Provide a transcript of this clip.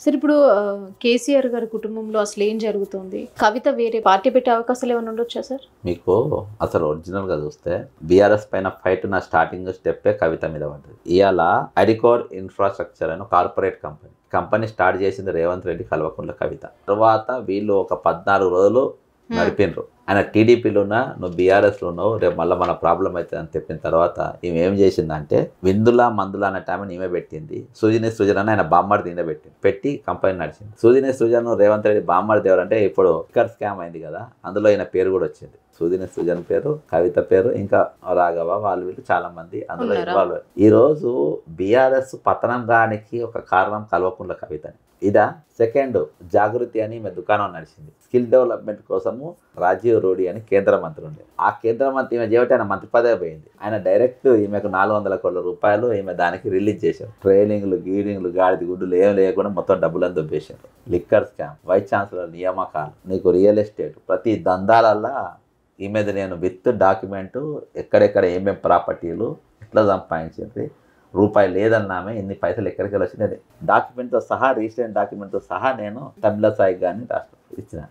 సరే ఇప్పుడు కేసీఆర్ గారి కుటుంబంలో అసలు ఏం జరుగుతుంది? కవిత వేరే పార్టీ పెట్టే అవకాశాలు ఏమైనా ఉండొచ్చా సార్? మీకు అసలు ఒరిజినల్గా చూస్తే బీఆర్ఎస్ పైన ఫైట్ నా స్టార్టింగ్ స్టెప్పే కవిత మీద పడ్డది. ఇవాళ అడికోర్ ఇన్ఫ్రాస్ట్రక్చర్ అని కార్పొరేట్ కంపెనీ స్టార్ట్ చేసింది రేవంత్ రెడ్డి, కల్వకుంట్ల కవిత. తర్వాత వీళ్ళు ఒక 14 రోజులు నడిపినరు. ఆయన టీడీపీలో ఉన్నా, నువ్వు బీఆర్ఎస్లో ఉన్నావు, రేపు మళ్ళీ మన ప్రాబ్లం అవుతుంది అని చెప్పిన తర్వాత ఈమె ఏం చేసిందంటే విందుల మందుల అనే టైంని ఈమె పెట్టింది. సృజన ఆయన బామ్మర్ది ఈయన పెట్టి కంపెనీ నడిచింది. సృజన్ రేవంత్ రెడ్డి బామ్మర్ది ఎవరంటే ఇప్పుడు లిక్కర్ స్కామ్ అయింది కదా, అందులో ఈయన పేరు కూడా వచ్చింది. సృజన్ పేరు, కవిత పేరు, ఇంకా రాఘవ, వీళ్ళు చాలా మంది అందులో ఇన్వాల్వ్. ఈ రోజు బీఆర్ఎస్ పతనం కానికి ఒక కారణం కల్వకుంట్ల కవితని. ఇదా సెకండ్ జాగృతి అని ఈమె దుకాణం నడిచింది. స్కిల్ డెవలప్మెంట్ కోసము రాజీవ్ రోడి అని కేంద్ర మంత్రి ఉండే. ఆ కేంద్ర మంత్రి ఈమె చేయబట్టి ఆయన మంత్రి పదవి పోయింది. ఆయన డైరెక్ట్ ఈమెకు 400 కోట్ల రూపాయలు ఈమె దానికి రిలీజ్ చేశారు. ట్రైనింగ్లు గాడిది గుడ్డులు ఏం లేకుండా మొత్తం డబ్బులను దొబ్బేశారు. లిక్కర్ స్కామ్, వైస్ ఛాన్సలర్ నియామకాలు, నీకు రియల్ ఎస్టేట్, ప్రతి దందాలల్లా ఈ మీద నేను విత్ డాక్యుమెంటు ఎక్కడెక్కడ ఏమేమి ప్రాపర్టీలు ఎట్లా సంపాదించింది, రూపాయి లేదన్నామే, ఇన్ని పైసలు ఎక్కడికి వచ్చినది డాక్యుమెంట్తో సహా, రిజిస్ట్రేషన్ డాక్యుమెంట్తో సహా నేను తమిళ సాయి గారిని రాష్ట్రం ఇచ్చిన.